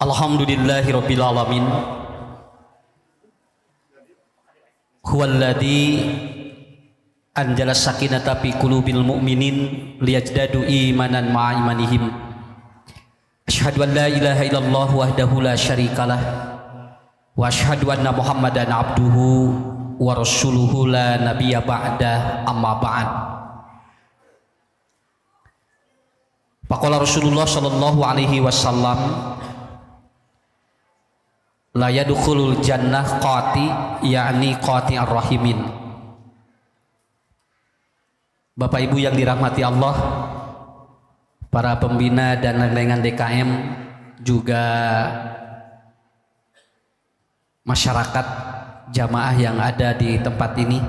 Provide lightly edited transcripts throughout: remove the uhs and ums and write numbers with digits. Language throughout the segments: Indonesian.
Alhamdulillahirabbil alamin. Huwallazi anjala sakinata fi qulubil mu'minin liyajdadu imanan ma'a imanihim. Asyhadu an la ilaha illallah wahdahu la syarikalah wa asyhadu anna Muhammadan abduhu wa rasuluhu la nabiyya ba'da, amma ba'd. Faqala Rasulullah sallallahu alaihi wasallam, la yadkhulul jannah qati, yakni qati ar-rahimin. Bapak Ibu yang dirahmati Allah, para pembina dan lengan DKM, juga masyarakat jamaah yang ada di tempat ini,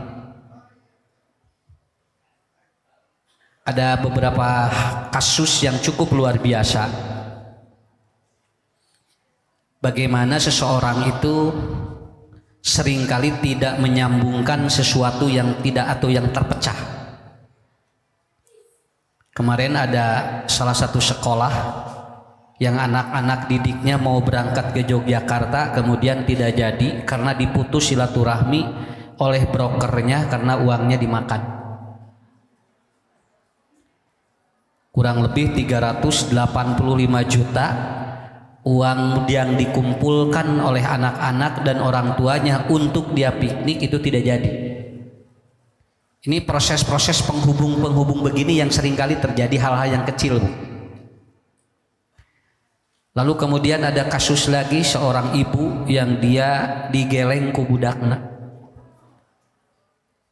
ada beberapa kasus yang cukup luar biasa. Bagaimana seseorang itu seringkali tidak menyambungkan sesuatu yang tidak atau yang terpecah. Kemarin ada salah satu sekolah yang anak-anak didiknya mau berangkat ke Yogyakarta, kemudian tidak jadi karena diputus silaturahmi oleh brokernya karena uangnya dimakan. Kurang lebih 385 juta uang yang dikumpulkan oleh anak-anak dan orang tuanya untuk dia piknik itu tidak jadi. Ini proses-proses penghubung begini yang seringkali terjadi hal-hal yang kecil, Bu. Lalu kemudian ada kasus lagi seorang ibu yang dia digeleng ku budakna.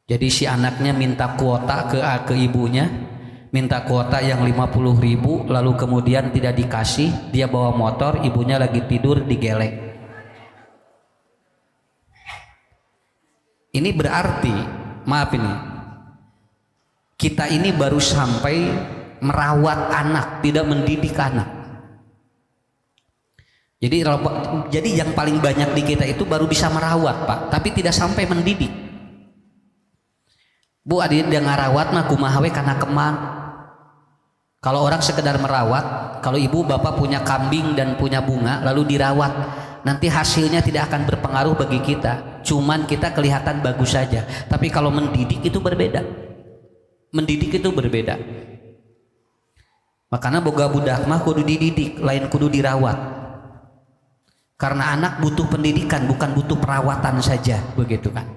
Jadi si anaknya minta kuota ke ibunya, minta kuota yang 50.000, lalu kemudian tidak dikasih, dia bawa motor, ibunya lagi tidur digeleng. Ini berarti, maaf ini, kita ini baru sampai merawat anak, tidak mendidik anak. Jadi yang paling banyak di kita itu baru bisa merawat, Pak, tapi tidak sampai mendidik. Bu, ada yang ngarawat mah kumaha we kana kemang. Kalau orang sekedar merawat, kalau ibu bapak punya kambing dan punya bunga lalu dirawat, nanti hasilnya tidak akan berpengaruh bagi kita, cuman kita kelihatan bagus saja. Tapi kalau mendidik itu berbeda. Mendidik itu berbeda. Makanya boga budak mah kudu dididik, lain kudu dirawat. Karena anak butuh pendidikan, bukan butuh perawatan saja, begitu kan.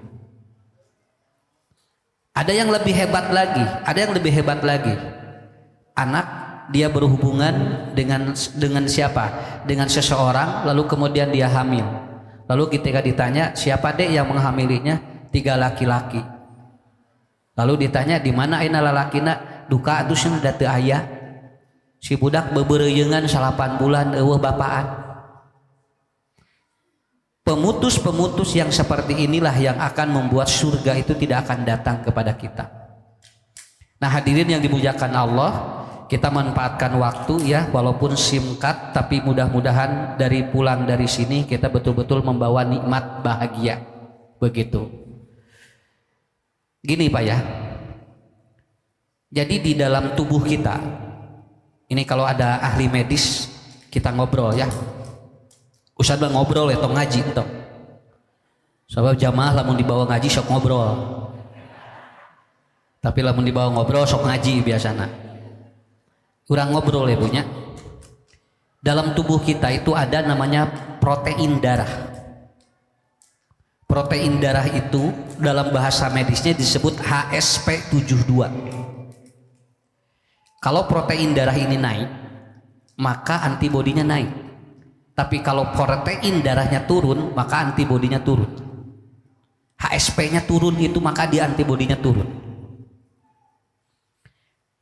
Ada yang lebih hebat lagi, anak dia berhubungan dengan siapa? Dengan seseorang, lalu kemudian dia hamil. Lalu ketika ditanya siapa dek yang menghamilinya? 3 laki-laki. Lalu ditanya di mana ayeuna lalakina? Duka atuh cenah da teu aya. Si budak bebereuyeungan 8 bulan eueuh bapaan. Pemutus-pemutus yang seperti inilah yang akan membuat surga itu tidak akan datang kepada kita. Nah, hadirin yang dimuliakan Allah, kita manfaatkan waktu ya, walaupun singkat, tapi mudah-mudahan dari pulang dari sini kita betul-betul membawa nikmat bahagia. Begitu. Gini Pak ya. Jadi di dalam tubuh kita, ini kalau ada ahli medis kita ngobrol ya. Ustaz bang ngobrol ya, tong ngaji tong. Sebab jamaah lamun dibawa ngaji sok ngobrol. Tapi lamun dibawa ngobrol sok ngaji biasana. Kurang ngobrol ya punya. Dalam tubuh kita itu ada namanya protein darah. Protein darah itu dalam bahasa medisnya disebut HSP72. Kalau protein darah ini naik, maka antibodinya naik. Tapi kalau protein darahnya turun, maka antibodinya turun. HSP-nya turun itu maka di antibodinya turun.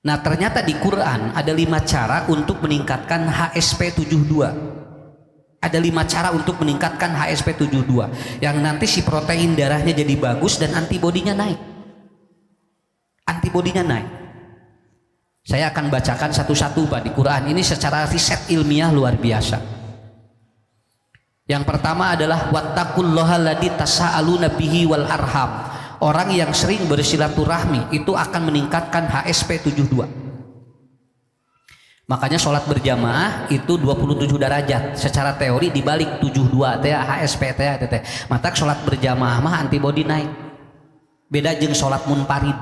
Nah, ternyata di Quran ada 5 cara untuk meningkatkan HSP72. Ada 5 cara untuk meningkatkan HSP72 yang nanti si protein darahnya jadi bagus dan antibodinya naik. Antibodinya naik. Saya akan bacakan satu-satu Pak di Quran ini secara riset ilmiah luar biasa. Yang pertama adalah wattaqullaha alladzi tasaaluna bihi wal arham. Orang yang sering bersilaturahmi itu akan meningkatkan HSP72. Makanya sholat berjamaah itu 27 derajat secara teori dibalik 72 teh HSP teh teh. Matak sholat berjamaah mah antibody naik. Beda jeung sholat munfarid.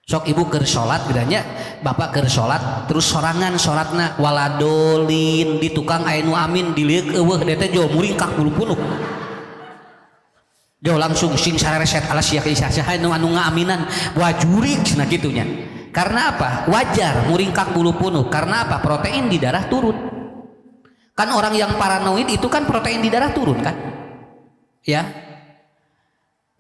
Sok ibu keur sholat gedanya, bapak keur sholat terus sorangan sholatna waladolin di tukang anu amin diliuk eueuh teh jo muring ka 10. Jo langsung sing sareset ala sia isah anu ngaaminan wajurig cenah kitunya. Karena apa? Wajar muringkak bulu punuh. Karena apa? Protein di darah turun. Kan orang yang paranoid itu kan protein di darah turun kan? Ya.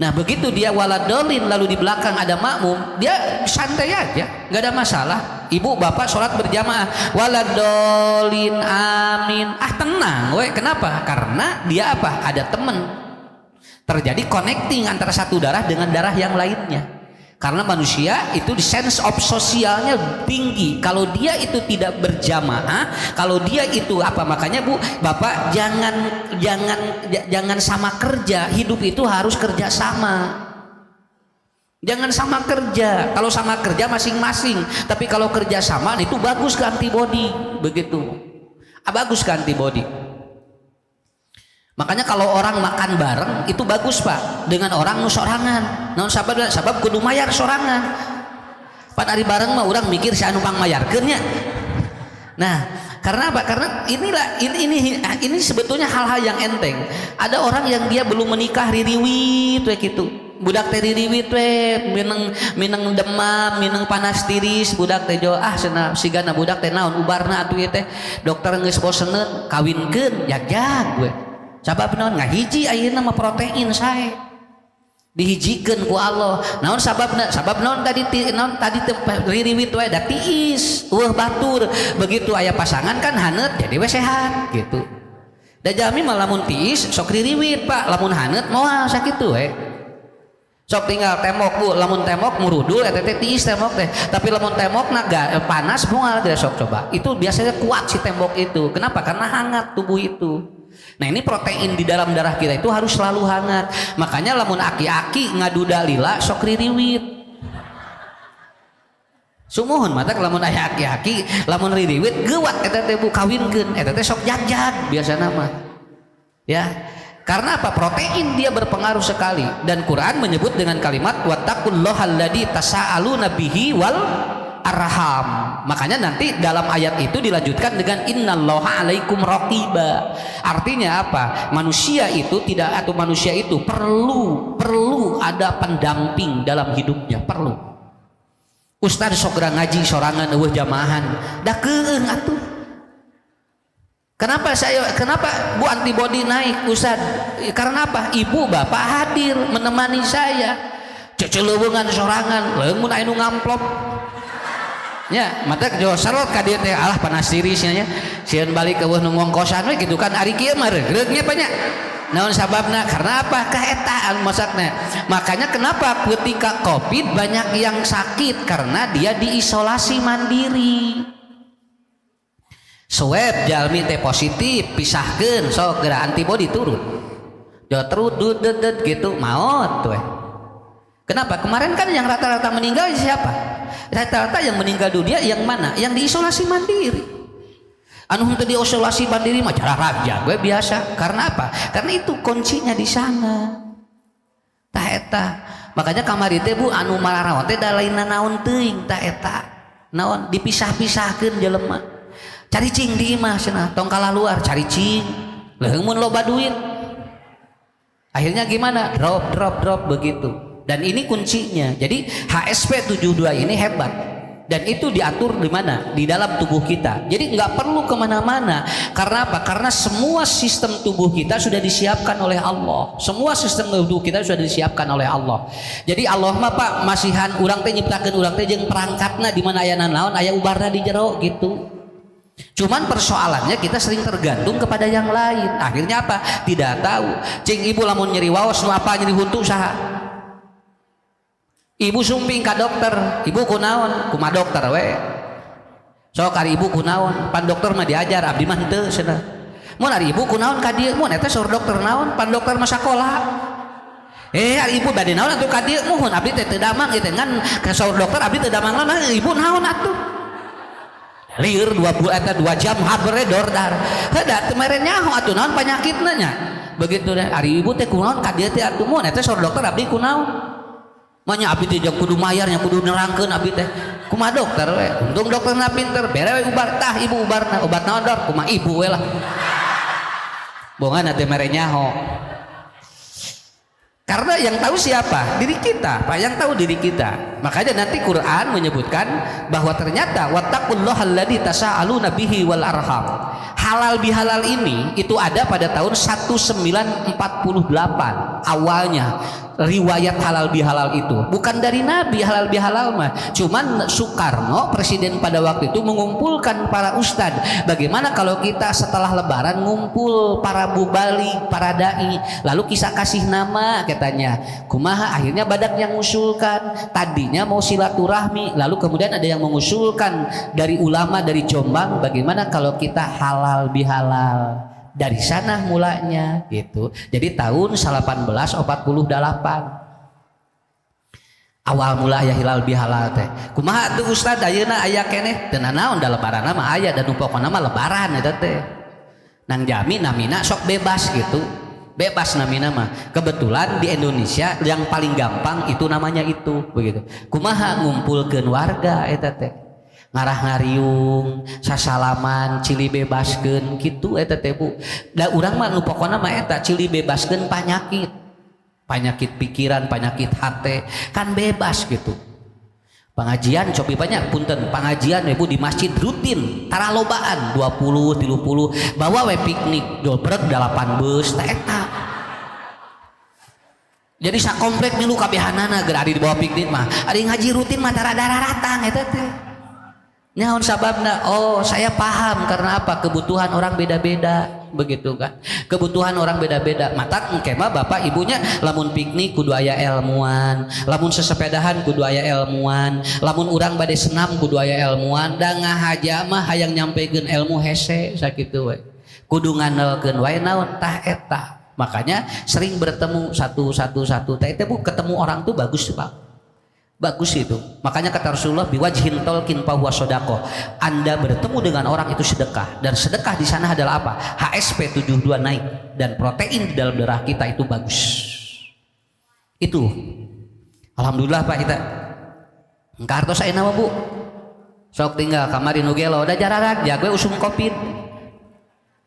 Nah begitu dia waladolin lalu di belakang ada makmum, dia santai aja, nggak ada masalah. Ibu bapak sholat berjamaah, waladolin amin, tenang, we. Kenapa? Karena dia apa? Ada temen. Terjadi connecting antara satu darah dengan darah yang lainnya. Karena manusia itu di sense of sosialnya tinggi. Kalau dia itu tidak berjamaah, kalau dia itu apa, makanya bu, bapak jangan sama kerja. Hidup itu harus kerja sama. Jangan sama kerja. Kalau sama kerja masing-masing. Tapi kalau kerja sama itu bagus ke antibody, begitu. Bagus ke antibody. Makanya kalau orang makan bareng itu bagus pak dengan orang nu sorangan. Non sabab kudu mayar sorangan. Pada hari bareng mah orang mikir si anu pangmayarkeun nya. Nah, karena apa? Karena ini sebetulnya hal-hal yang enteng. Ada orang yang dia belum menikah ririwit we gitu. Budak teh ririwit we mineng demam, mineng panas tiris, budak teh jo cenah sigana budak teh naon ubarna atuh teh dokter geus boseneun kawinkeun jag-jag we. Sabab naon ngahiji ayeuna mah protein sae dihijikeun ku Allah. Naon sababna? Sabab naon tadi ririwit we da tiis eueuh batur. Begitu aya pasangan kan haneut jadi we sehat gitu. Da jami mah lamun tiis sok ririwit pak, lamun haneut moal sakitu we. Sok tinggal temok bu, lamun temok murudul eta teh tiis temok teh. Tapi lamun temokna panas moal dia sok coba. Itu biasanya kuat si tembok itu. Kenapa? Karena hangat tubuh itu. Nah ini protein di dalam darah kita itu harus selalu hangat. Makanya lamun aki-aki ngaduda lila sok ririwit. Sumuhun matak lamun aya aki-aki lamun ririwit geuwat eta teh bu kawinkeun eta teh sok jag-jag biasana mah. Ya. Karena apa? Protein dia berpengaruh sekali dan Quran menyebut dengan kalimat wattaqullahal-ladzi tasaaluna bihi wal arham. Makanya nanti dalam ayat itu dilanjutkan dengan innallaha alaikum raqiba. Artinya apa? Manusia itu perlu ada pendamping dalam hidupnya, perlu. Ustaz sok ngaji sorangan eueuh jamaahan da keung atuh. Kenapa bu antibody naik Ustaz? Karena apa? Ibu bapak hadir menemani saya. Ceceleuweungan sorangan, leung mun anu ngamplop. Ya, mata jo sarot ka dieu teh alah panas tirisnya nya. Sieun balik ke eueuh nu ngongkosan we kitu kan ari kieu mah regreg nya nya. Naon sababna? Karena apa? Kaetaan masakna. Makanya kenapa ketika Covid banyak yang sakit karena dia diisolasi mandiri. Swab jalmi teh positif, pisahkeun sok geura antibody turun. Jo terus dudet gitu maot we. Kenapa? Kemarin kan yang rata-rata meninggal siapa? Rata-rata yang meninggal dunia yang mana? Yang diisolasi mandiri. Anu henteu diisolasi mandiri mah cara raja gue biasa. Karena apa? Karena itu kuncinya di sana. Tah eta. Makanya kamari teh bu anu malarawan teh da lainna naon teuing tah eta. Naon dipisah-pisahkeun jelema. Cari cing di imah cenah tong kaluar cari cing. Leuheung mun loba duit. Akhirnya gimana? Drop begitu. Dan ini kuncinya. Jadi HSP 72 ini hebat. Dan itu diatur di mana? Di dalam tubuh kita. Jadi nggak perlu kemana-mana. Karena apa? Karena semua sistem tubuh kita sudah disiapkan oleh Allah. Semua sistem tubuh kita sudah disiapkan oleh Allah. Jadi Allah mah pak masihan urang teh nyiptakeun urang teh jeung perangkatna di mana aya naon aya ubarna di jero gitu. Cuman persoalannya kita sering tergantung kepada yang lain. Akhirnya apa? Tidak tahu. Cing ibu lamun nyeri waos nu apa nyeri huntu saha? Ibu sumping ka dokter, ibu kunaon? Kuma dokter we. Sok ari ibu kunaon? Pan dokter mah diajar, abdi mah henteu cenah. Mun ari ibu kunaon ka dieu? Mun eta saur dokter naon? Pan dokter mah sakola. Ari ibu bade naon atuh ka dieu? Muhun abdi teh teu damang ieu teh ngan ka saur dokter abdi teu damang naon ibu naon atuh? lieur 2 jam habredor dar heuda teu mere nyaho atuh naon panyakitna nya begitu deh ari ibu teh kunaon ka dieu teh atuh mun eta sor dokter abdi kunaon manya abdi teh jeung kudu mayar nya kudu nerangkeun abdi teh kumaha dokter we untung dokterna pinter bere we ubar tah ibu ubarna obat naon dok kumaha ibu we lah bongan teh mere nyaho karena yang tahu siapa? Diri kita. Pak yang tahu diri kita. Makanya nanti Quran menyebutkan bahwa ternyata wattaqullahal tasaaluna bihi wal arham. Halal bihalal ini itu ada pada tahun 1948 awalnya riwayat halal bihalal itu bukan dari Nabi halal bihalal mah cuman Soekarno presiden pada waktu itu mengumpulkan para ustadz bagaimana kalau kita setelah lebaran ngumpul para bubali para dai lalu kisah kasih nama katanya kumaha akhirnya badak yang mengusulkan tadinya mau silaturahmi lalu kemudian ada yang mengusulkan dari ulama dari Jombang bagaimana kalau kita halal bihalal dari sana mulanya gitu. Jadi tahun 1848 awal mula aya hilal bihalal teh. Kumaha tuh Ustad ayeuna aya keneh? Teu naon da lebaran mah aya dan pokona mah lebaran eta teh. Nang jami namina sok bebas gitu. Bebas namina mah. Kebetulan di Indonesia yang paling gampang itu namanya itu begitu. Kumaha ngumpulkeun warga eta teh. Ngarah ngariung sasalaman cili bebaskeun kitu eta teh Bu da urang mah nu pokona mah eta cili bebaskeun penyakit pikiran penyakit hate kan bebas gitu pengajian cobi banyak punten pengajian Ibu di masjid rutin tara lobaan 20 30 bawa we piknik dobrek 8 bus teh eta jadi sakomplek milu kabehanana geus ari di bawah piknik mah ari ngaji rutin mah tara daratang eta teh nyaon sababna oh saya paham karena apa kebutuhan orang beda-beda begitu kan kebutuhan orang beda-beda matak engke mah bapak ibunya lamun piknik kudu aya ilmuwan lamun sesepedahan kudu aya ilmuwan lamun urang bade senam kudu aya ilmuwan da ngahaja mah hayang nyampekeun ilmu hese sakitu we kudu ngandelkeun wae naon tah eta makanya sering bertemu satu teh Bu ketemu orang tuh bagus Pak bagus itu makanya kata Rasulullah biwajhin tolkin fahuwa sodaqoh Anda bertemu dengan orang itu sedekah dan sedekah di sana adalah apa HSP 72 naik dan protein di dalam darah kita itu bagus itu alhamdulillah Pak kita ngkartos ayeuna mah Bu sok tinggal kamari nu gelo da jararak jago usum covid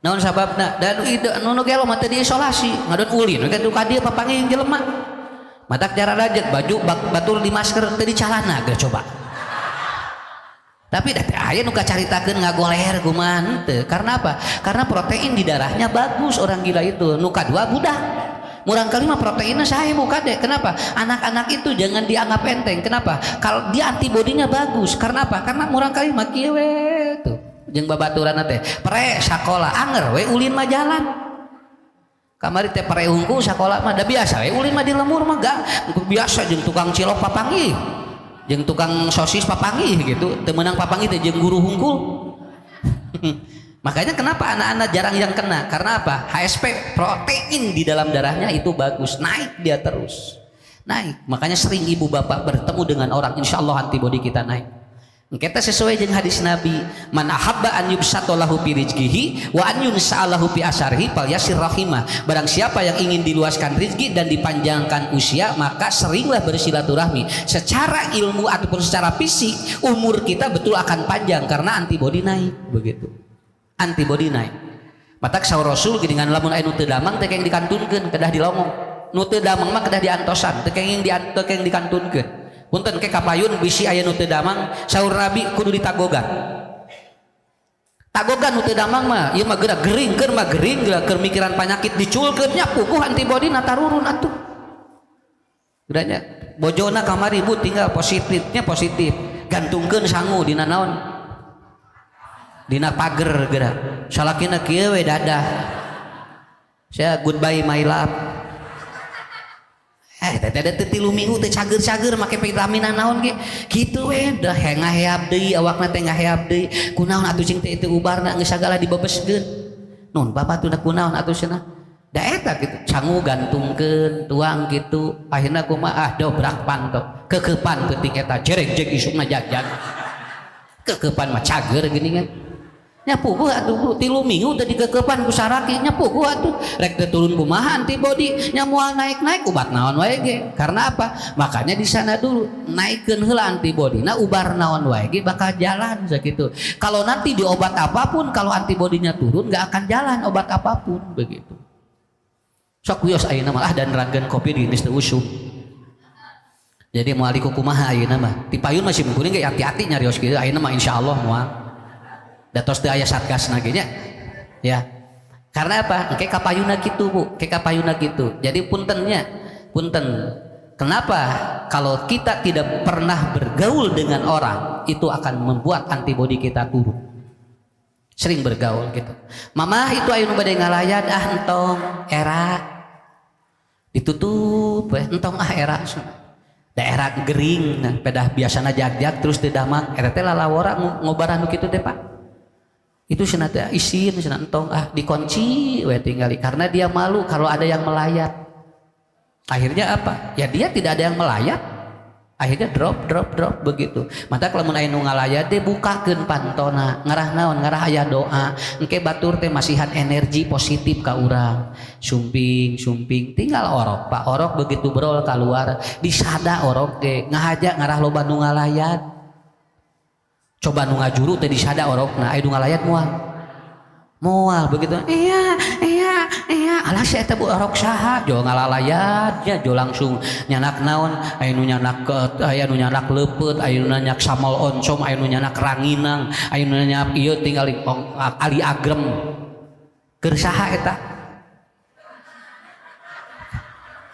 naon sababna dan nu gelo mah teu diisolasi ngadon ulin kan ka dieu papangih jelema matak cara rajek baju batur di masker tadi calana gak coba tapi teh aya nu kacaritakeun ngagoler kumaha teu karena apa karena protein di darahnya bagus orang gila itu nu kadua budak murang kali mah proteinnya sae muka deh kenapa anak-anak itu jangan dianggap enteng kenapa kalau dia antibodinya bagus karena apa karena murang kali mah kieu we tuh jeung babaturanna teh pre sakola anger we ulin mah jalan kamari teh pare hungkul sakola mah da biasa we ulin mah di lemur mah gak biasa jeung tukang cilok papanggih jeung tukang sosis papanggih gitu teu meunang papanggih teh jeung guru hungkul makanya kenapa anak-anak jarang yang kena karena apa HSP protein di dalam darahnya itu bagus naik dia terus naik makanya sering ibu bapak bertemu dengan orang insyaallah antibodi kita naik kita sesuai dengan hadis Nabi man ahabba an yubsatalahu fi rizqihi wa an yunsa'alahu fi asarihi falyasir rahimah barang siapa yang ingin diluaskan rezeki dan dipanjangkan usia maka seringlah bersilaturahmi secara ilmu ataupun secara fisik umur kita betul akan panjang karena antibodi naik begitu antibodi naik matak saur Rasul dengan lamun aya nu teu damang teh keng dikantunkeun kedah dilongong nu teu damang mah kedah diantosan teu keng dikantunkeun punten ke kapayun bisi aya nu teu damang saur Nabi kudu ditagogan tagogan nu teu damang mah ieu mah geura gering keur mah gering geura keur mikiran penyakit diculkeun nya puguh antibodi na tarurun atuh geuranya bojona kamari ibu tinggal positifnya positif gantungkeun sangu dina naon dina pager geura salakina kieu we dadah saya goodbye my love teh ada 3 minggu teh cager-cager make vitamin naon ge kitu we dah ngaheap deui awakna teh ngaheap deui kunaon atuh cing teh teu ubarna geus sagala dibebeskeun nun bapak teh kunaon atuh cenah da eta kitu cangu gantungkeun tuang kitu akhirna kumaha dobrak pantok kekeupan peuting eta jereg-jeg isukna jag-jag Kekepan mah cager gini kan. Nyapu gua atuh 3 minggu tadi kekepan ku saraki nyapu gua atuh rek teu turun kumaha antibody nya moal naik-naik obat naon wae ge. Karena apa? Makanya di sana dulu naikeun heula antibodina ubar naon wae ge bakal jalan sakitu. Kalau nanti di obat apapun kalau antibodinya turun enggak akan jalan obat apapun begitu. Sok wios ayeuna mah dan ragen kopi di geus teu usum. Jadi moal kumaha ayeuna mah. Ti payun masih mungkin ge hati-hati nyarios kieu ayeuna mah insyaallah moal. Datos teu aya satgasna ge nya. Ya. Karena apa? Engke kapayuna kitu, Bu. Engke kapayuna kitu. Jadi puntennya, punten. Kenapa kalau kita tidak pernah bergaul dengan orang, itu akan membuat antibodi kita turun. Sering bergaul gitu. Mamah itu aya nu bade ngalayat entong era ditutup entong era. Daerah gering nah, pedah biasana jag-jag terus teu damak eta teh lalawara ngobaran nu kitu teh Pak. Itu cenah teh isin cenah entong dikunci we tinggali karena dia malu kalau ada yang melayat. Akhirnya apa? Ya dia tidak ada yang melayat. Akhirnya drop begitu. Mata lamun aya nu ngalayat teh bukakeun pantona, ngarah naon? Ngarah aya doa. Engke batur teh masihan energi positif ka urang. Sumping tinggal orok. Pak orok begitu brol keluar disada orok ge ngahaja ngarah loba nu ngalayat. Coba nu ngajuru teh disada orokna aya nu ngalayat moal begitu iya alah si eta bu orok saha jo ngalalayat nya jo langsung nyanak naon aya nu nyanak leupeut aya nu nyanak samol oncom aya nu nyanak ranginang aya nu nyanak ieu tinggal ali agrem keur saha eta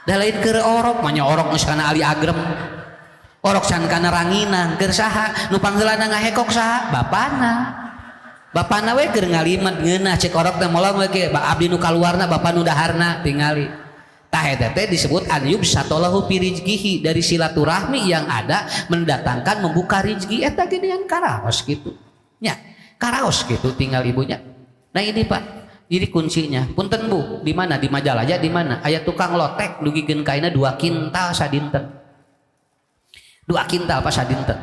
da lain keur orok mah nya orok geus kana ali agrem orok can kana ranginang keur saha nu pangheulana ngahekok saha bapana we keur ngalimet ngeunah cek orok teh mola we ge abdi nu kaluarna bapa nu daharna tingali tah eta teh disebut an yubsatalahu fi rizqihi dari silaturahmi yang ada mendatangkan membuka rezeki eta gedean karaos kitu nya karaos kitu tinggal ibunya. Nah ini Pak jadi kuncinya punten Bu di mana di Majalaya di mana aya tukang lotek dugikeun kaina 2 kintal sadinten 2 kintal pas sadinten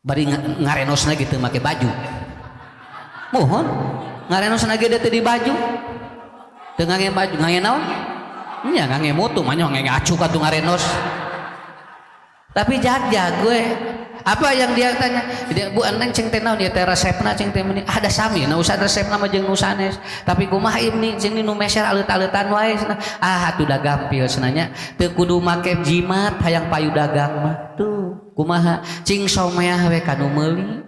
bari ngarenosna gitu make baju mohon ngarenosna ge teh di baju teu ngangge baju ngangge naon nya ngangge mutu mah nya ngangge acu ka tu ngarenos tapi jag gue apa yang dia tanya dia Bu aneng ceng teh naon ieu teh resepna ceng teh meni ada sami na usah resepna mah jeung nu sanes tapi kumaha ini ceng nu meser alet-aletan wae atuh da gampil cenanya teu kudu make jimat hayang payu dagang mah tuh kumaha cing someah we kanu meuli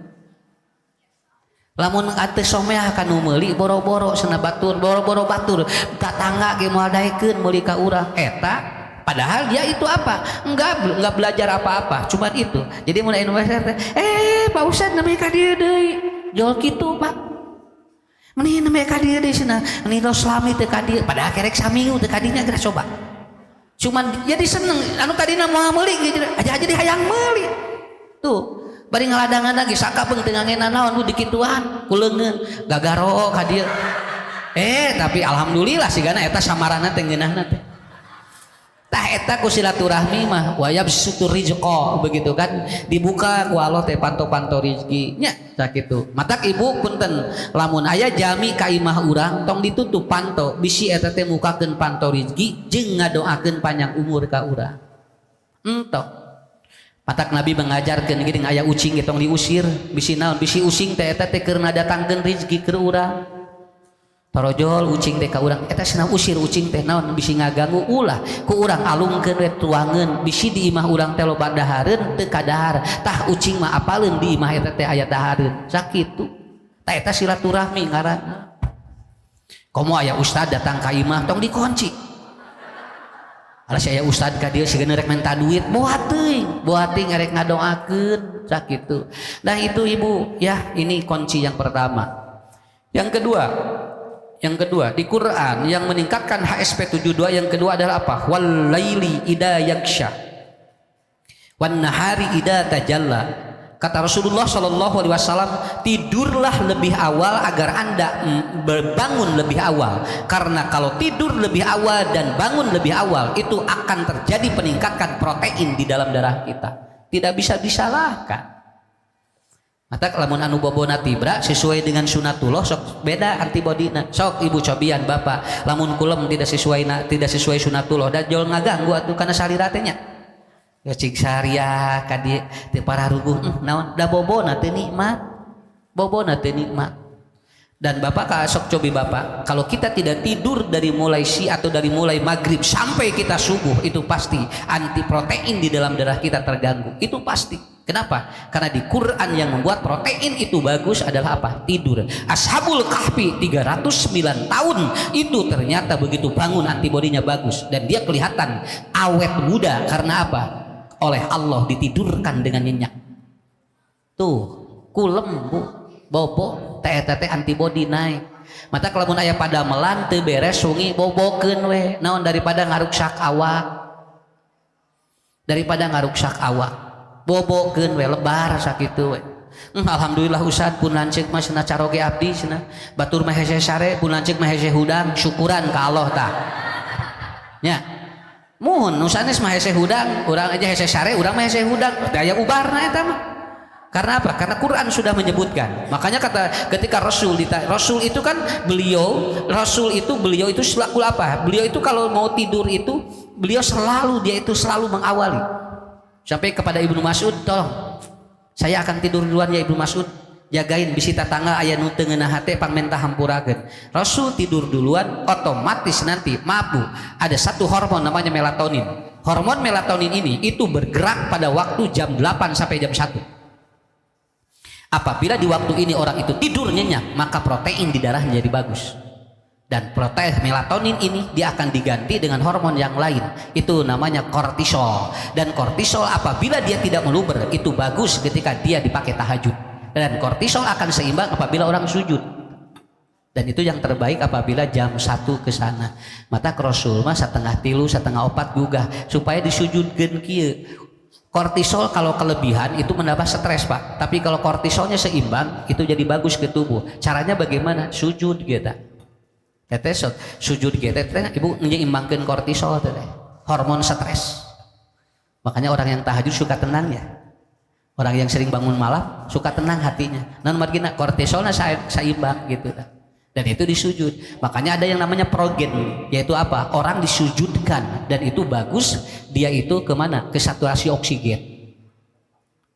lamun ate someah kanu meuli boro-boro cenah batur boro-boro batur tatangga ge moal daekeun meuli ka urang eta padahal dia itu apa? Enggak belajar apa-apa, cuma itu. Jadi mulai universitas Pak Ustad namanya ka dieu deui. Jol kitu, Pak. Meni namanya ka dieu deui cenah. Nino Islami teh ka dieu, padahal kerek saminggu teh ka dinya geus coba. Cuman jadi seneng anu kadina moal meuli aja jadi hayang meuli. Tuh, bari ngaladangan lagi sakabeung teu ngangena naon ku dikituan, kuleungeun gagaro ka dieu. Tapi alhamdulillah sigana eta samarana teh ngeunahna teh. Tah eta ku silaturahmi mah wayab sutur rizqa begitu kan dibuka ku Allah teh panto-panto rezeki nya sakitu matak ibu punten lamun aya jami ka imah urang tong ditutup panto bisi eta teh mukakeun panto rezeki jeung ngadoakeun panjang umur ka urang entok matak Nabi mengajarkeun geuning aya ucing tong diusir bisi naon bisi using teh eta teh keur ngadatangkeun rezeki keur urang parojol ucing teh ka urang eta cenah usir ucing teh naon bisi ngaganggu ulah ku urang alungkeun we tuangeun bisi di imah urang teh loba dahareun teu kadahar tah ucing mah apaleun di imah eta teh aya dahareun sakitu tah eta silaturahmi ngaranna komo aya ustad datang ka imah tong dikunci alah aya ustad ka dieu sigeuna rek minta duit boat teuing arek ngadoakeun sakitu. Nah itu ibu ya ini kunci yang pertama. Yang kedua di Quran yang meningkatkan HSP 72 yang kedua adalah apa? Wal laili idza yaksha wan nahari idza tajalla. Kata Rasulullah sallallahu alaihi wasallam, tidurlah lebih awal agar Anda berbangun lebih awal. Karena kalau tidur lebih awal dan bangun lebih awal itu akan terjadi peningkatan protein di dalam darah kita. Tidak bisa disalahkan. mata lamun anu bobona tibra sesuai dengan sunatullah sok beda antibodina. Sok ibu cobian bapak lamun kulem tidak sesuai sunatullah dan jol ngaganggu atuh kana saliratenya ya cik saria kadi teu pararuguh naon da bobona teu nikmat, bobona teu nikmat. Dan bapak sok cobi bapak kalau kita tidak tidur dari mulai atau dari mulai maghrib sampai kita subuh itu pasti anti protein di dalam darah kita terganggu, itu pasti. Kenapa? Karena di Quran yang membuat protein itu bagus adalah apa? Tidur. Ashabul Kahfi 309 tahun itu ternyata begitu bangun antibodinya bagus dan dia kelihatan awet muda karena apa? Oleh Allah ditidurkan dengan nyenyak. Tuh kulem bu bobo teh antibodi naik. Mata kalau mun aya pada melan teu beres sungi bobokeun we naon daripada ngaruksak awak bobokeun we lebar sakitu we. Alhamdulillah Ustad pun lanceuk mah cenah caroge abdi cenah batur mah hese sare pun lanceuk mah hese hudang syukuran ka Allah tah nya muhun nu sanes mah hese hudang urang aja hese sare urang mah hese hudang daya ubarna eta mah. Karena apa? Karena Quran sudah menyebutkan. Makanya ketika Rasul itu kan beliau itu selalu apa? Beliau itu kalau mau tidur itu beliau selalu mengawali. Sampai kepada Ibnu Mas'ud, tolong saya akan tidur duluan ya Ibnu Mas'ud. Jagain bisi tatangga aya nu teu ngeunah hate pangmentah hampurakeun. Rasul tidur duluan otomatis nanti mabuk. Ada satu hormon namanya melatonin. Hormon melatonin ini itu bergerak pada waktu jam 8 sampai jam 1. Apabila di waktu ini orang itu tidur nyenyak, maka protein di darah menjadi bagus. Dan protein melatonin ini dia akan diganti dengan hormon yang lain. Itu namanya kortisol. Dan kortisol apabila dia tidak meluber, itu bagus ketika dia dipakai tahajud. Dan kortisol akan seimbang apabila orang sujud. Dan itu yang terbaik apabila jam 1 ke sana. Mata Rasul mah 3:30, 3:4 gugah supaya disujudkeun kieu. Kortisol kalau kelebihan itu menambah stres pak, tapi kalau kortisolnya seimbang itu jadi bagus ke tubuh. Caranya bagaimana? Sujud gitu. Teteh sujud gitu, ibu menyeimbangkan kortisol teteh, hormon stres. Makanya orang yang tahajud suka tenang ya. Orang yang sering bangun malam suka tenang hatinya. Non margina kortisolnya seimbang gitu. Dan itu disujud. Makanya ada yang namanya progen, yaitu apa? Orang disujudkan dan itu bagus. Dia itu kemana? Ke saturasi oksigen.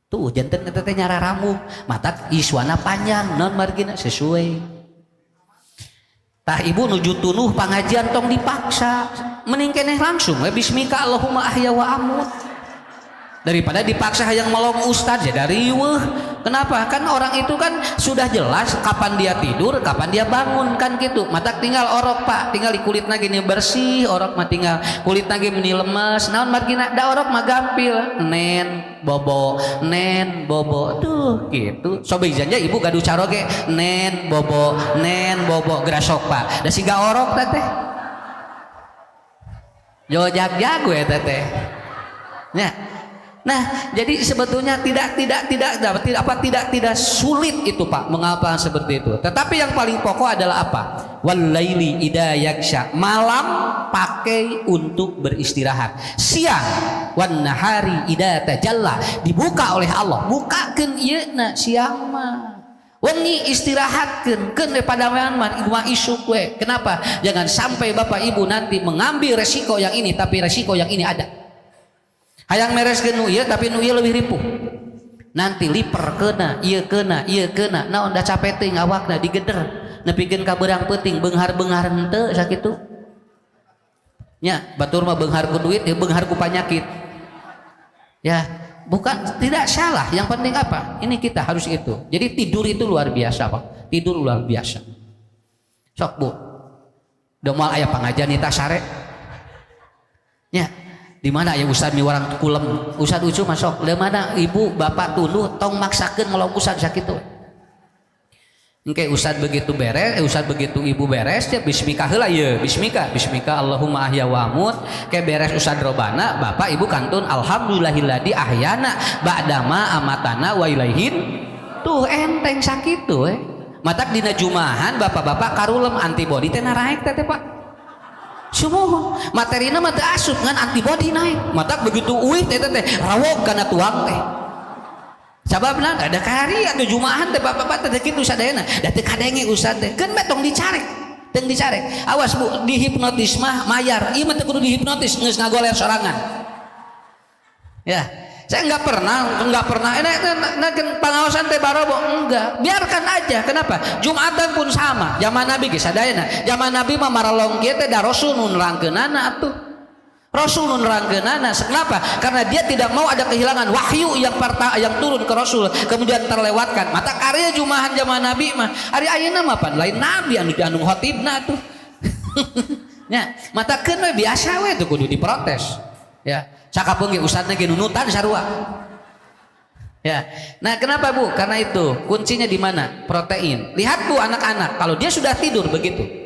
Tuh jantan teteh nyara ramu, mata iswana panjang, non margina sesuai. Tah ibu nuju tunuh pangajian tong dipaksa, mending keneh langsung we bismika Allahumma ahya wa amut. Daripada dipaksa hayang melong ustaz ya dari riweuh. Kenapa? Kan orang itu kan sudah jelas kapan dia tidur, kapan dia bangun kan gitu. Mata tinggal orok pak, tinggal di kulit lagi nih bersih, orok mah tinggal kulit lagi meni lemes. Naon margina da orok mah gampil, nen bobo tuh gitu. Sobejanya ibu gaduh caroge nen bobo grasok pak. Da siga orok teteh. Yo jago ya teteh. Nya. Nah, jadi sebetulnya tidak sulit itu Pak, mengapa seperti itu. Tetapi yang paling pokok adalah apa? Walaili idza yaksha, malam pakai untuk beristirahat. Siang wan nahari idza tajalla, dibuka oleh Allah. Bukakeun ieu na siang mah. Wengi istirahatkeun keun daripada mah isuk we. Kenapa? Jangan sampai Bapak Ibu nanti mengambil resiko yang ini tapi resiko yang ini ada. Hayang mereskeun nu ieu tapi nu ieu leuwih ripuh. Nanti liper keuna, ieu keuna, naon da capek teuing awakna digeder, nepikeun ka beurang peuting beunghar-beunghar henteu sakitu. Nya, batur mah beunghar ku duit, ya beunghar ku panyakit. Ya, bukan tidak salah, yang penting apa? Ini kita harus itu. Jadi tidur itu luar biasa, Pak. Tidur luar biasa. Sok Bu. Da moal aya pangajian nita sare. Nya, di mana ya Ustad miwarang kulem Ustad ucu masuk di mana ibu bapak tuluh tong maksakeun ngelong Ustad sakitu engke Ustad begitu beres Ustad begitu ibu beres ya bismika heula ye bismika Allahumma ahya wa amut ke beres Ustad robana bapak ibu kantun alhamdulillahilladzi ahyana ba'dama amatana wa ilaihin tuh enteng sakitu matak dina jumahan bapak-bapak karulem antibodi teh naik teh Pak. Sumuh materina mah teu asup ngan antibodi naik. Matak begitu uih teh rawog kana tuang teh. sababna ada kari atau jumahan teh bapak-bapak teh kitu sadayana da teu kadenge ustad teh keun bae tong dicarek teu dicarek awas Bu dihipnotis mah mayar ieu mah teu kudu dihipnotis geus ngagoler sorangan ya saya nggak pernah ini pengawasan teh barobo enggak biarkan aja kenapa Jumatan pun sama zaman Nabi ge sadayana zaman Nabi mah maralong kieu teh da Rasul nu nerangkeunana atuh Rasul nerangkeunana kenapa karena dia tidak mau ada kehilangan wahyu yang turun ke Rasul kemudian terlewatkan mata karya jumahan zaman Nabi mah ari ayeuna mah pan lain nabi anu khotibna tuh nya mata keun we biasa we tuh kudu diprotes ya sakapeung ge ustadna ge nunutan sarua ya nah kenapa Bu karena itu kuncinya di mana protein lihat Bu anak-anak kalau dia sudah tidur begitu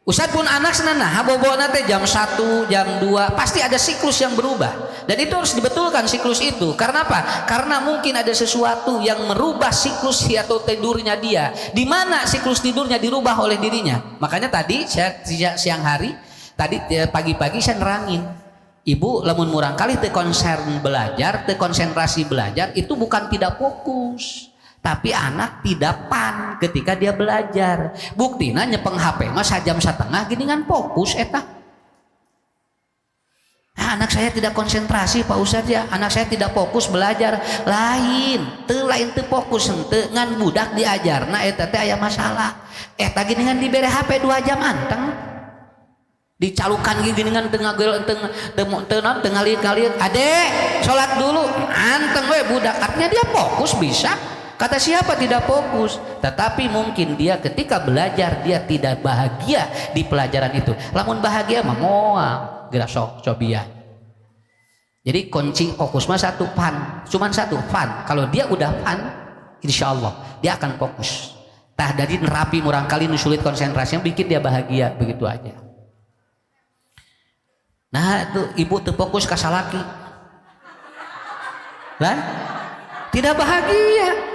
Ustadz pun anak senana habobona teh jam 1 jam 2 pasti ada siklus yang berubah dan itu harus dibetulkan siklus itu karena apa karena mungkin ada sesuatu yang merubah siklus atau tidurnya dia di mana siklus tidurnya dirubah oleh dirinya makanya tadi saya siang hari tadi pagi-pagi saya nerangin ibu lamun murang kali teu konsen belajar teu konsentrasi belajar itu bukan tidak fokus tapi anak tidak pan ketika dia belajar buktina nyepeng HP mah sajam satengah geuningan fokus eta anak saya tidak konsentrasi Pak Ustadz ya anak saya tidak fokus belajar lain teu fokus henteu ngan budak diajarna eta teh aya masalah eta geuningan dibere HP 2 jam anteng dicalukan geuningan teu ngalir-ngalir adek salat dulu anteng we budak artinya dia fokus bisa kata siapa tidak fokus tetapi mungkin dia ketika belajar dia tidak bahagia di pelajaran itu lamun bahagia mah moal geura sok cobian jadi kunci fokus mah satu pan cuman satu pan kalau dia udah pan insya Allah dia akan fokus tah dari nerapi murang kali nu sulit konsentrasinya bikin dia bahagia begitu aja nah itu ibu teu fokus ka salaki kan tidak bahagia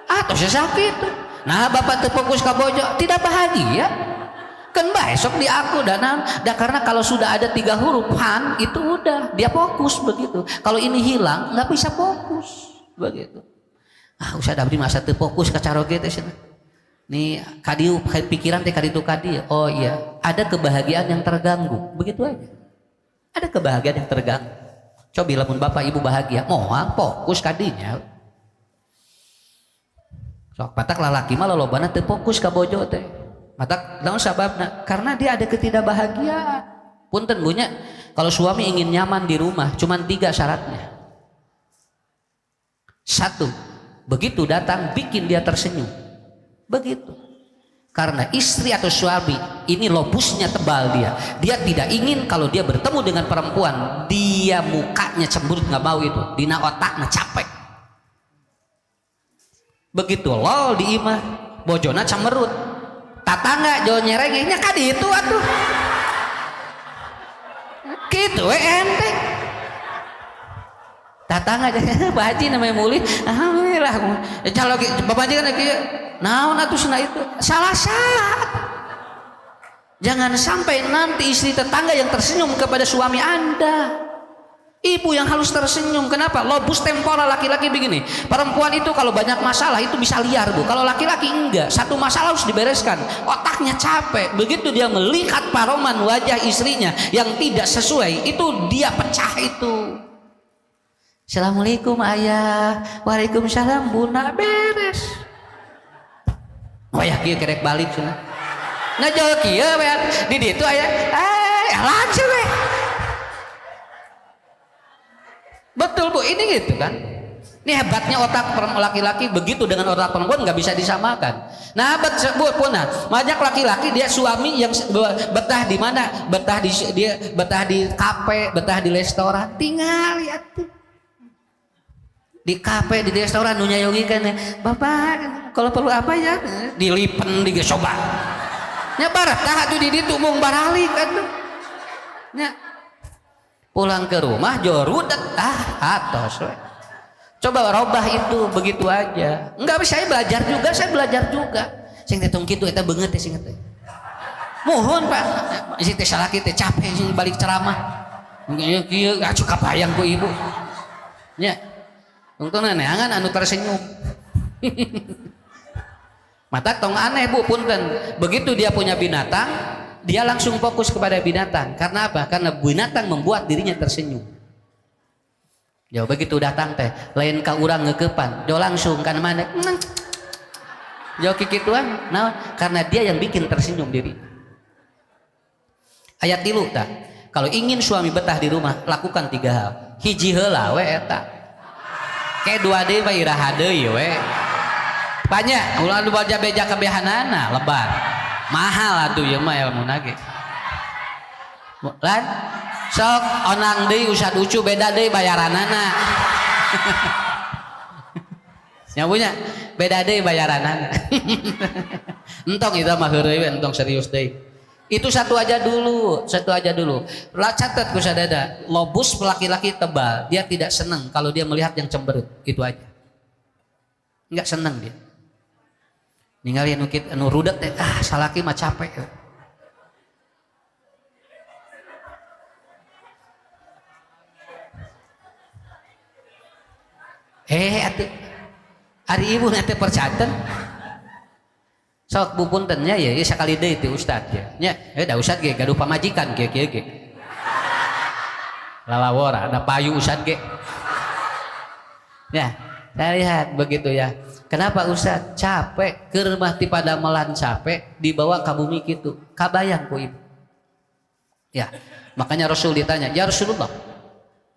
atau sakit nah bapak terfokus ke bojo tidak bahagia kan besok di aku dan karena kalau sudah ada 3 huruf han itu udah dia fokus begitu kalau ini hilang nggak bisa fokus begitu usah dabri masa terfokus ke caroge teh nih kadiu pikiran teh kaditu kadi oh iya ada kebahagiaan yang terganggu begitu aja ada kebahagiaan yang terganggu coba lamun bapak ibu bahagia moal fokus kadinya sok matak lalaki mah lolobana teu fokus ka bojo teh matak naon sababna karena dia ada ketidakbahagiaan punten bunya kalau suami ingin nyaman di rumah cuman 3 syaratnya 1 begitu datang bikin dia tersenyum begitu karena istri atau suami ini lobusnya tebal dia tidak ingin kalau dia bertemu dengan perempuan dia mukanya cemberut nggak mau itu dina otakna capek begitu lol di imah bojona camerut tatangga jauh nyerengnya kadi itu atuh gitu enteng tatangga Pak Haji namanya muli alhamdulillah kalau Bapak Haji kan kieu naon atuh cenah itu salah jangan sampai nanti istri tetangga yang tersenyum kepada suami Anda ibu yang harus tersenyum kenapa lobus temporal laki-laki begini perempuan itu kalau banyak masalah itu bisa liar Bu kalau laki-laki enggak satu masalah harus dibereskan otaknya capek begitu dia melihat paroman wajah istrinya yang tidak sesuai itu dia pecah itu Assalamualaikum ayah waalaikumsalam buna beres wayah kieu kerek balik cenah ngajol kieu di ditu aya langsung we betul Bu ini gitu kan ini hebatnya otak laki-laki begitu dengan otak perempuan nggak bisa disamakan nah Bu punah banyak laki-laki dia suami yang betah di mana dia betah di kafe betah di restoran tinggal lihat tuh di kafe di restoran nunya yogi kan bapak kalau perlu apa ya dilipen digesoba nya baratah tuh di ditu mung baralik kan tuh nya pulang ke rumah jorudet atos coba robah itu begitu aja enggak saya belajar juga sing tetong kitu eta beungeut teh sing teh mohon Pak si teh salaki teh capek sing balik ceramah kieu acu kapayang ku ibu nya Untung neangan anu tersenyum. Mata tong aneh Bu, punten. Begitu dia punya binatang, dia langsung fokus kepada binatang. Karena apa? Karena binatang membuat dirinya tersenyum. Ya begitu datang teh, lain ka urang ngeukepan, do langsung kan mana? Jo kikituan, nah karena dia yang bikin tersenyum diri. Ayat 3 tah. Kalau ingin suami betah di rumah, lakukan 3 hal. Hiji heula we eta. Ke 2 deui bae iraha deui we. Tanya, ulah lu baca beja kebehanana lebar. Mahal atuh ieu mah ilmuna ge. Lan sok onang deui usad ucu beda deui bayaranana. Nya punya beda deui bayaranana. Entong itu mah heureuy we entong serius deui. Itu satu aja dulu. Lah catat ku sadada, lobus laki-laki tebal, dia tidak senang kalau dia melihat yang cemberut, itu aja. Enggak senang dia. Ningali anu rudet teh, salaki mah capek. Atuh. Ari ibu nanti percaten. Sok bupuntennya ya sakali deui ti ustad ya. Nya, da ustad ge gaduh pamajikan kieu ge. Lalawora ada payu ustad ge. Ya, saya lihat begitu ya. Kenapa ustad capek keur mah ti pada melan capek dibawa ka bumi kitu. Kabayang ku ibu. Ya, makanya Rasul ditanya, "Ya Rasulullah,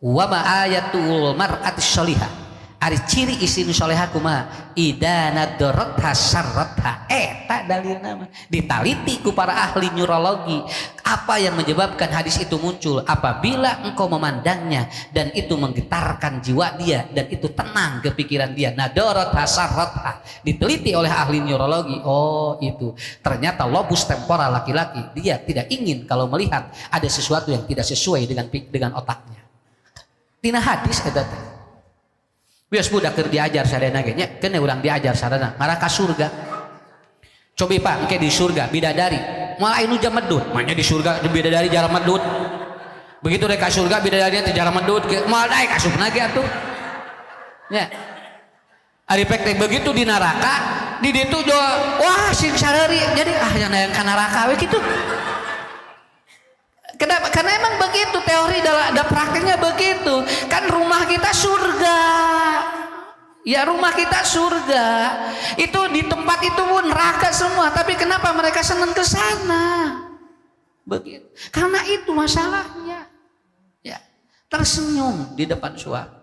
wa ma ayatul mar'ati sholihah?" Ari ciri istri solehah kumaha ida nadorotha syarrotha tak dalilna mah ditaliti ku para ahli neurologi apa yang menyebabkan hadis itu muncul apabila engkau memandangnya dan itu menggetarkan jiwa dia dan itu tenang ke pikiran dia. Nadorotha syarrotha diteliti oleh ahli neurologi. Oh itu ternyata lobus temporal laki-laki dia tidak ingin kalau melihat ada sesuatu yang tidak sesuai dengan otaknya. Tina hadis eta teh bias budak keur diajar sadana ge nya keun urang diajar sadana ngarah ka surga. Cobi Pak engke di surga bidadari malah anu jam medut manya di surga bidadari jarang medut. Begitu rek ka surga bidadari teh jarang medut moal daek asupna ge atuh. Nya. Ari pek teh begitu di neraka di ditu jo wah sing sareuri jadi yang hayang ka neraka we kitu. Kenapa? Karena emang begitu teori dan prakteknya begitu. Kan rumah kita surga. Ya rumah kita surga. Itu di tempat itu pun neraka semua. Tapi kenapa mereka senang ke sana? Begitu. Karena itu masalahnya. Ya, tersenyum di depan suami.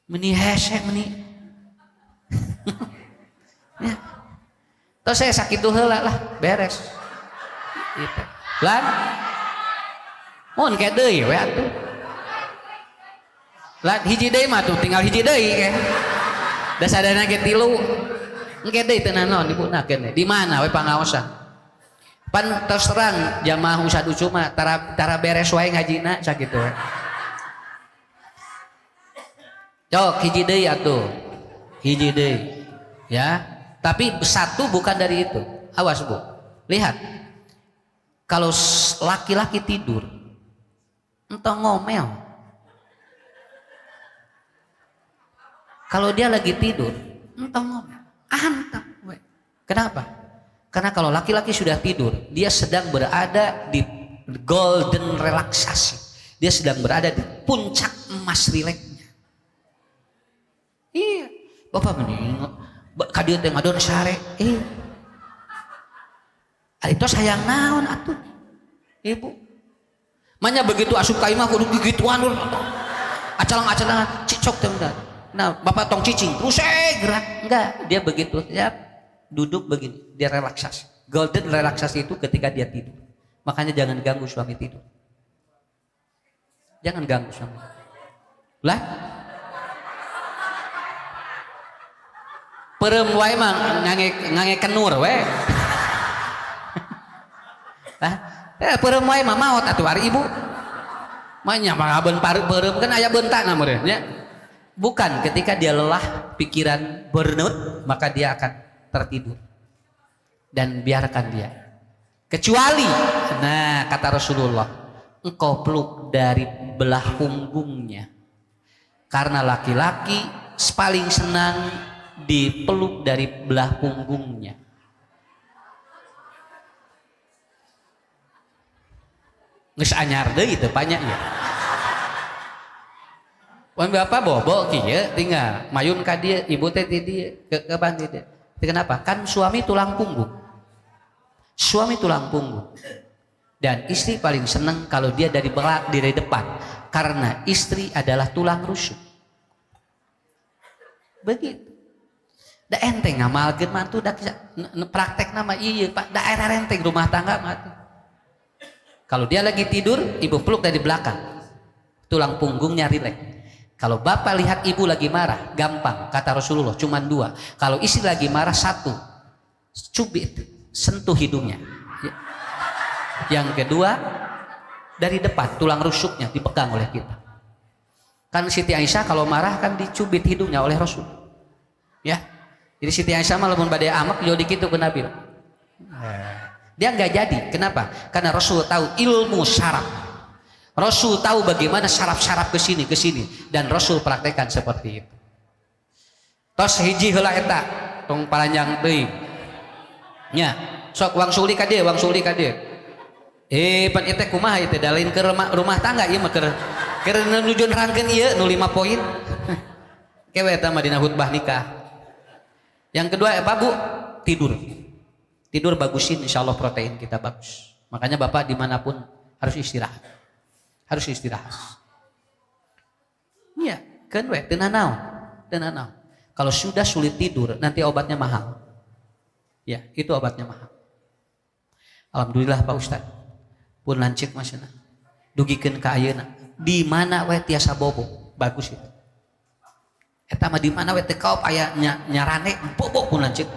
Meni hese meni. Ya. Terus saya sakit tuh heula lah, beres. Gitu. Lan mohon kayak deui we atuh. Lah hiji deui mah tuh tinggal hiji deui ke. Da sadana ge 3. Engke deui teu naon dipunakeun di mana we pangaosan. Pan terserang jamaah usad ucu mah tara beres wae ngajina sakitu we. Cok hiji deui atuh. Hiji deui. Ya, tapi satu bukan dari itu. Awas Bu. Lihat. Kalau laki-laki tidur entah ngomel. Kalau dia lagi tidur, entah ngomel. Antap. Kenapa? Karena kalau laki-laki sudah tidur, dia sedang berada di golden relaksasi. Dia sedang berada di puncak emas rileknya. Iya. Bapak meninggal. Kadieu teh ngadon sare. Itu sayang naon atuh. Ibu. Manya begitu asup ka imah kudu gigituan dulu. Acalang-acalangan cicok teh udah. Nah, Bapak tong cicing, terus gerak. Enggak, dia begitu. Ya, duduk begini, dia relaksasi. Golden relaksasi itu ketika dia tidur. Makanya jangan ganggu suami tidur. Jangan ganggu suami. Lah? Perem wae mah ngange kenur we. Hah? Perem wae mah maot atuh ari ibu. Manya mah abeun perem kan aya beuntakna meureun nya. Bukan ketika dia lelah, pikiran burnout, maka dia akan tertidur. Dan biarkan dia. Kecuali, nah kata Rasulullah, engkau peluk dari belah punggungnya. Karena laki-laki paling senang dipeluk dari belah punggungnya. Geus anyar deui teu banyak ya. Wan bapak bobo kieu tinggal mayun ka dieu, ibu teh di dieu, ke ban dieu. Kenapa? Kan suami tulang punggung. Suami tulang punggung. Dan istri paling senang kalau dia dari depan, karena istri adalah tulang rusuk. Begitu. Da enteng ngamalkeun mantu da praktek nama ieu Pak, daerah enteng rumah tangga mah. Kalau dia lagi tidur, ibu peluk dari belakang. Tulang punggungnya rileks. Kalau bapak lihat ibu lagi marah, gampang, kata Rasulullah, cuma 2. Kalau istri lagi marah, 1, cubit, sentuh hidungnya. Yang kedua, dari depan, tulang rusuknya dipegang oleh kita. Kan Siti Aisyah kalau marah kan dicubit hidungnya oleh Rasul. Ya, jadi Siti Aisyah malah badai amak jadi gitu ke Nabi. Dia nggak jadi, kenapa? Karena Rasul tahu ilmu syaraf. Rasul tahu bagaimana syaraf-syaraf ke sini, dan Rasul praktekkan seperti itu. Tos hiji heula eta, tong palanjang teuing. Nya, sok wangsuli ka dieu, pan itu kumaha itu dalin ke rumah tangga ieu mah keur nuju nerangkeun ieu nu 5 poin. Kewe eta mah dina khutbah nikah. Yang kedua apa Bu? Tidur bagusin, insyaallah protein kita bagus. Makanya Bapak dimanapun harus istirahat. Iya, kan we teu nanaon. Kalau sudah sulit tidur nanti obatnya mahal. Ya, itu obatnya mahal. Alhamdulillah Pak Ustadz. Pun lancik masana dugikeun ka ayeuna di mana we tiasa bobo bagus itu eta mah di mana we teu kaop aya nyarane bobo pun lancik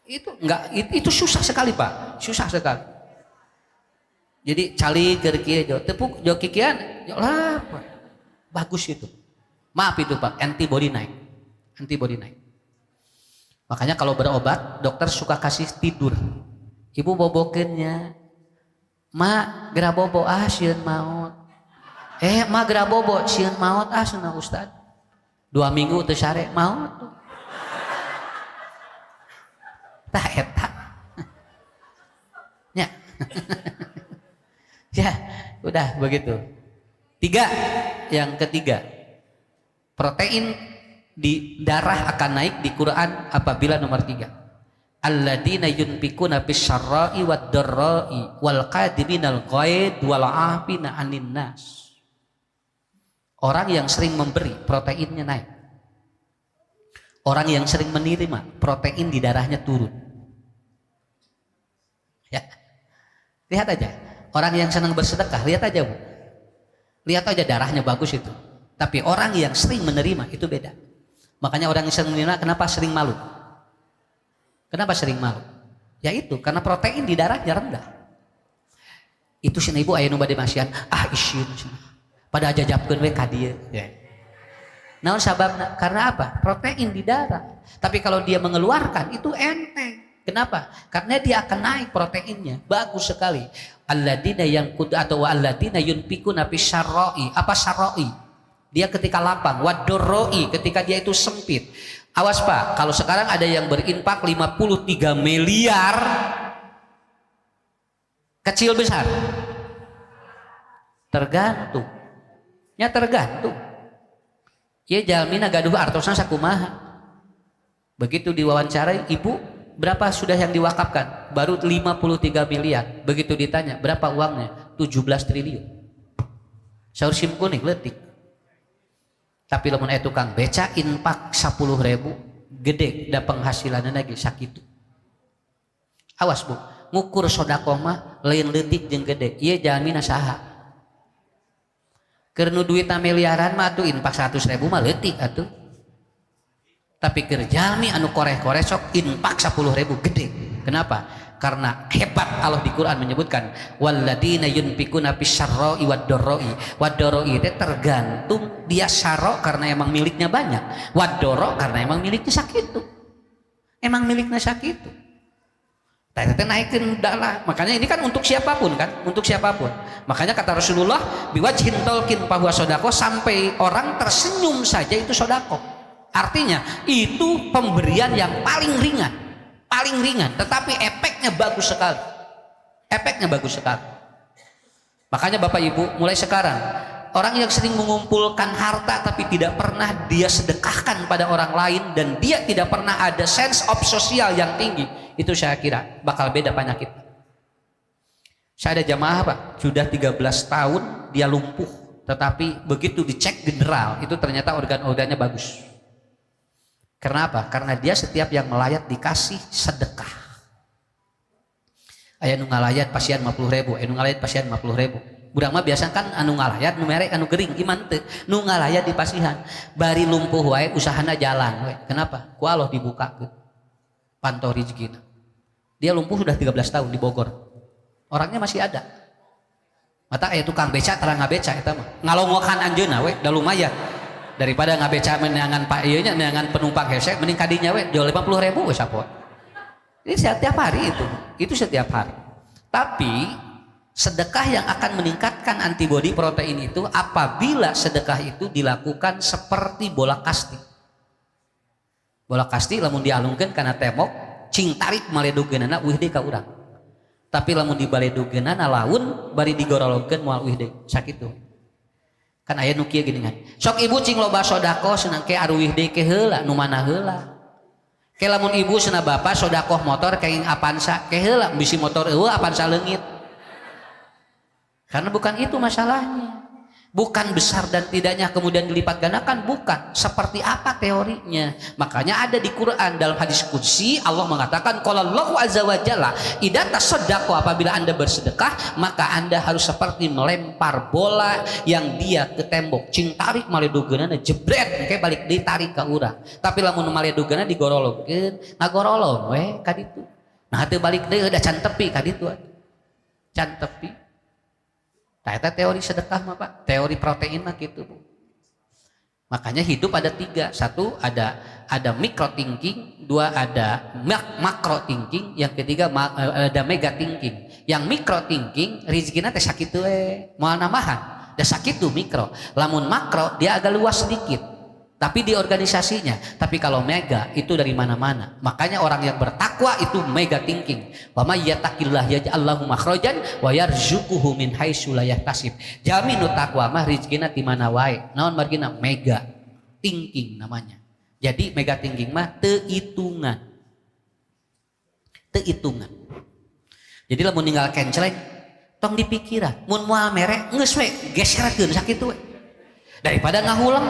itu enggak itu susah sekali Pak, susah sekali. Jadi cali keur kieu jo tepuk jo kikian jo lah bagus itu, maaf itu Pak, antibody naik. Makanya kalau berobat dokter suka kasih tidur, ibu bobokeunnya ma gera bobo sieun maot. Ma gera bobo sieun maot cenah Ustad. 2 minggu teu sare maot. Tah eta. Nya. Ya, udah begitu. 3, yang ketiga. Protein di darah akan naik di Quran apabila nomor 3. Alladzina yunfikuna bisyarra'i wad-dharra'i wal qadiminal ghaid wal 'afina 'anil nas. Orang yang sering memberi proteinnya naik. Orang yang sering menerima protein di darahnya turun. Ya. Lihat aja. Orang yang senang bersedekah, lihat aja Bu. Lihat aja darahnya bagus itu. Tapi orang yang sering menerima itu beda. Makanya orang yang sering menerima kenapa sering malu? Kenapa sering malu? Ya itu karena protein di darahnya rendah. Itu cenah ibu aya nu bade masian, isin cenah. Pada ajajabkeun we ka dieu. Ya. Naon sababna? Karena apa? Protein di darah. Tapi kalau dia mengeluarkan itu enteng. Kenapa? Karena dia akan naik proteinnya. Bagus sekali. Alladzina atau alladzina yunfikuna bisyarra'i. Apa syarra'i? Dia ketika lapang, wadorroi ketika dia itu sempit. Awas Pak, kalau sekarang ada yang berinfak 53 miliar, kecil besar, tergantung. Ya tergantung. Ya jalmina gaduh artosna sakumaha. Begitu diwawancarai, ibu berapa sudah yang diwakafkan? Baru 53 miliar. Begitu ditanya, berapa uangnya? 17 triliun. Saur sim kuning letik. Tapi lamun aya tukang beca infak 10.000 gede da penghasilanna lagi sakitu. Awas Bu, ngukur sedekah mah lain leutik jeung gede. Ieu jalmina saha? Keur nu duitna miliaran mah atuh infak 100.000 mah leutik atuh. Tapi keur jalmi anu koreh-koreh sok infak 10.000 gede. Kenapa? Karena hebat Allah di Quran menyebutkan walladzina yunfikuna bisyarra'i wad-dharra'i. Wad-dharra'i itu tergantung dia syarra karena emang miliknya banyak, wad-dharra karena emang miliknya sakitu. Emang miliknya sakitu. Tete naikin dalah. Makanya ini kan untuk siapapun kan, untuk siapapun. Makanya kata Rasulullah, biwajhin tolkin fahuwa sodako, sampai orang tersenyum saja itu sodako. Artinya itu pemberian yang paling ringan, tetapi efeknya bagus sekali. Efeknya bagus sekali. Makanya Bapak Ibu, mulai sekarang orang yang sering mengumpulkan harta tapi tidak pernah dia sedekahkan pada orang lain dan dia tidak pernah ada sense of sosial yang tinggi, itu saya kira bakal beda penyakit. Saya ada jamaah Pak, sudah 13 tahun dia lumpuh, tetapi begitu dicek general itu ternyata organ-organnya bagus. Kenapa? Karena dia setiap yang melayat dikasih sedekah. Aya nu ngalayat pasien 50.000, nu ngalayat pasien 50.000. Budak mah biasa kan anu ngalayat nu mere anu gering iman teu, nu ngalayat di pasihan. Bari lumpuh wae usahana jalan we. Kenapa? Ku Allah dibukakeun. Pantau rezekina. Dia lumpuh sudah 13 tahun di Bogor. Orangnya masih ada. Mata aya tukang beca tara ngabeca eta mah. Ngalongokan anjeunna we da lumayan. Daripada ngabeca meneangan Pak ieu nya neangan penumpang hese mending kadinya we jual 50.000 we sapoe. Ini setiap hari itu setiap hari. Tapi sedekah yang akan meningkatkan antibodi protein itu apabila sedekah itu dilakukan seperti bola kasti. Bola kasti lamun dialungkeun kana tembok, cing tarik maledugeunana uih deui ka urang. Tapi lamun dibaledugeunana laun bari digorolongkeun moal uih deui, sakitu. Kan aya nu kieu geuningan. Sok ibu cing loba sodako senang ke aruwih deui ke heula, nu mana heula. Ke lamun ibu cenah bapak sodakoh motor kaing Avanza ke heula bisi motor eueuh Avanza leungit. Karena bukan itu masalahnya. Bukan besar dan tidaknya kemudian dilipat gandakan, bukan. Seperti apa teorinya? Makanya ada di Quran dalam hadis qudsi Allah mengatakan qala Allahu azza wa jalla, idza tasaddaqu, apabila Anda bersedekah maka Anda harus seperti melempar bola yang dia ke tembok. Cing tarik maledugeunana jebret engke balik ditarik ka urang. Tapi lamun maledugeunana digorolongkeun, ngagorolong we ka ditu. Nah teu balik deui da can tepi ka ditu. Can tepi. Nah, itu teori sedekah mah Pak, teori protein mah gitu Bu. Makanya hidup ada 3, 1 ada micro thinking, 2 ada macro thinking, yang ketiga ada mega thinking. Yang micro thinking rezekina teh sakitu we, moal nambahan, da sakitu mikro. Lamun makro dia agak luas sedikit, tapi di organisasinya. Tapi kalau mega itu dari mana-mana. Makanya orang yang bertakwa itu mega thinking. Wa may yattaqillah yaj'al lahu makhrajan wa yarzuquhu min haitsu la yahtasib. Jamin takwa mah rezekina di mana wae. Naon margina mega thinking namanya. Jadi mega thinking mah teu hitungan. Teu hitungan. Jadi lamun ninggal kenceleng tong dipikiran. Mun moal mere geus we geserkeun sakitu we. Daripada ngahulang.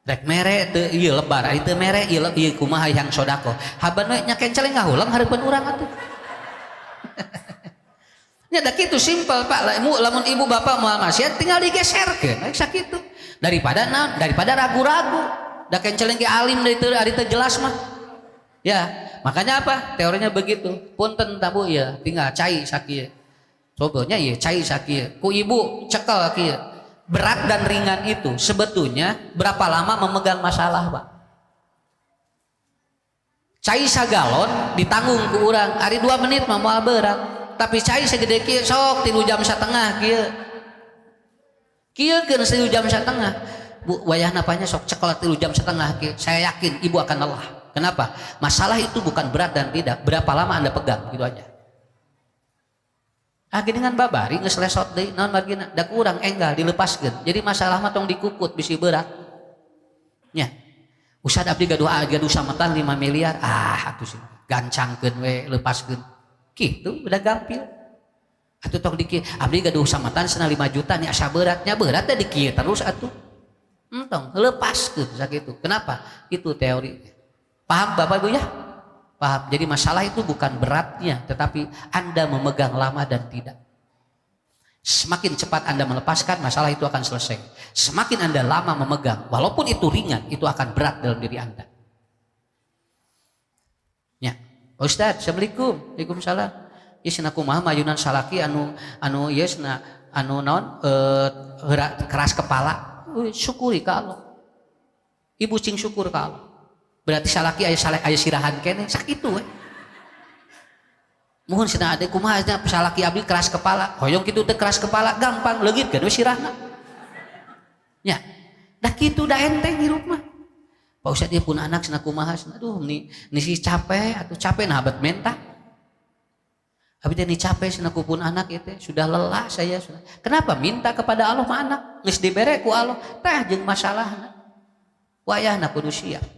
Rek mere teu ieu lebar, ari teu mere ieu kumaha yang sodako. Haban we nya kenceleng ngahulang hareupeun urang atuh. Nya da kitu simpel Pak. Lamun ibu bapak moal maksiat tinggal digeserkeun, sakitu. Daripada ragu-ragu. Da kenceleng ge alim dari teu ari teu jelas mah. Ya, makanya apa? Teorinya begitu. Punten tabu ya, tinggal cai sakieu. Coba nya ieu cai sakieu. Ku ibu cekel kieu. Berat dan ringan itu sebetulnya berapa lama memegang masalah Pak? Cai sagalon ditanggung ke urang hari 2 menit mah moal berat, tapi cai segede kieu sok 3 jam setengah kieu keun 3 jam setengah. Bu wayah napanya sok cekel 3 jam setengah kieu. Saya yakin ibu akan lelah. Kenapa? Masalah itu bukan berat dan tidak, berapa lama Anda pegang, gitu aja. Dengan babari geus lesot deui naon margina da kurang enggal dilepaskeun. Jadi masalah mah tong dikukut bisi berat. Nya. Usah abdi gaduh sametan 5 miliar. Atuh sih gancangkeun we lepaskeun. Kitu udah gampil. Atuh tong diki abdi gaduh sametan cenah 5 juta nya asa beratnya berat teh dikieu terus atuh. Entong lepaskeun sakitu. Kenapa? Itu teori. Paham Bapak Ibu ya? Paham? Jadi masalah itu bukan beratnya, tetapi Anda memegang lama dan tidak. Semakin cepat Anda melepaskan, masalah itu akan selesai. Semakin Anda lama memegang, walaupun itu ringan, itu akan berat dalam diri Anda. Ya, Ustaz, Assalamualaikum. Waalaikumsalam. Isna kumaha mayunan salaki anu yesna anu naon keras kepala. Syukuri ka Allah. Ibu cing syukur ka Allah. Berarti salaki aya sirahan kene sakitu we. Mohon cenah ade kumaha nya salaki abdi keras kepala. Hoyong kitu teh keras kepala gampang leugit kan we sirahna. Nya. Dah kitu da enteng hirup mah. Pak Ustad dia pun anak cenah kumaha cenah aduh ni si capek atuh capek nah abet mentah. Abi teh ni capek cenah ku pun anak ieu teh sudah lelah saya sudah. Kenapa minta kepada Allah mah anak geus dibere ku Allah tah jeung masalahna. Wayahna kudu siap.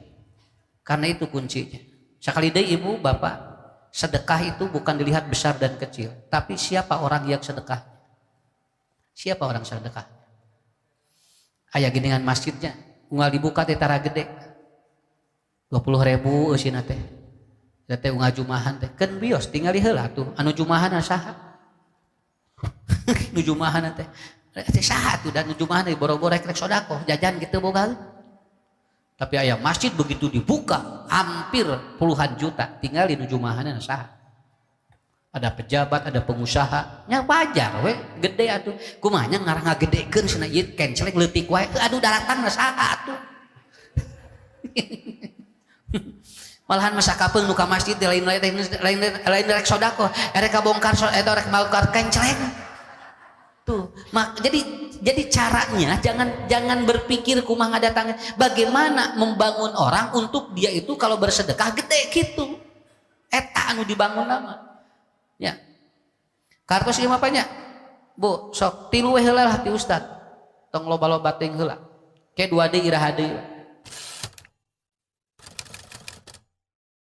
Karena itu kuncinya. Sakali deui ibu bapak sedekah itu bukan dilihat besar dan kecil, tapi siapa orang yang sedekah. Siapa orang sedekah? Aya geuningan masjidnya, unggal dibuka teh tara gede. 20.000 eusina teh. Da teh unggal jumahan teh. Keun bios tingali heula tuh, anu jumahan saha? Nu jumahan teh. Teh saha tuh dan nu jumahan teh boro-boro rek sodaqoh, jajan gitu boga. Tapi ayah masjid begitu dibuka hampir puluhan juta tinggal di nujumahanna saha. Ada pejabat, ada pengusaha, nya wajar we gede atuh. Kumaha nya ngarang ngagedekeun cenah ieu kencelek leutik wae. Aduh daratang saha atuh. Malahan masa kapeung nu ka masjid lain rek sodaqoh, rek kabongkar eta rek bongkar kencelek. Tuh, jadi caranya jangan berpikir kumaha ngadatangkeun. Bagaimana membangun orang untuk dia itu kalau bersedekah gede gitu. Eta anu dibangun nama. Ya. Kartos ieu mah nya. Bu, sok 3 we heula lah ti ustad. Tong loba-loba teuing heula. Ke 2 deui iraha deui.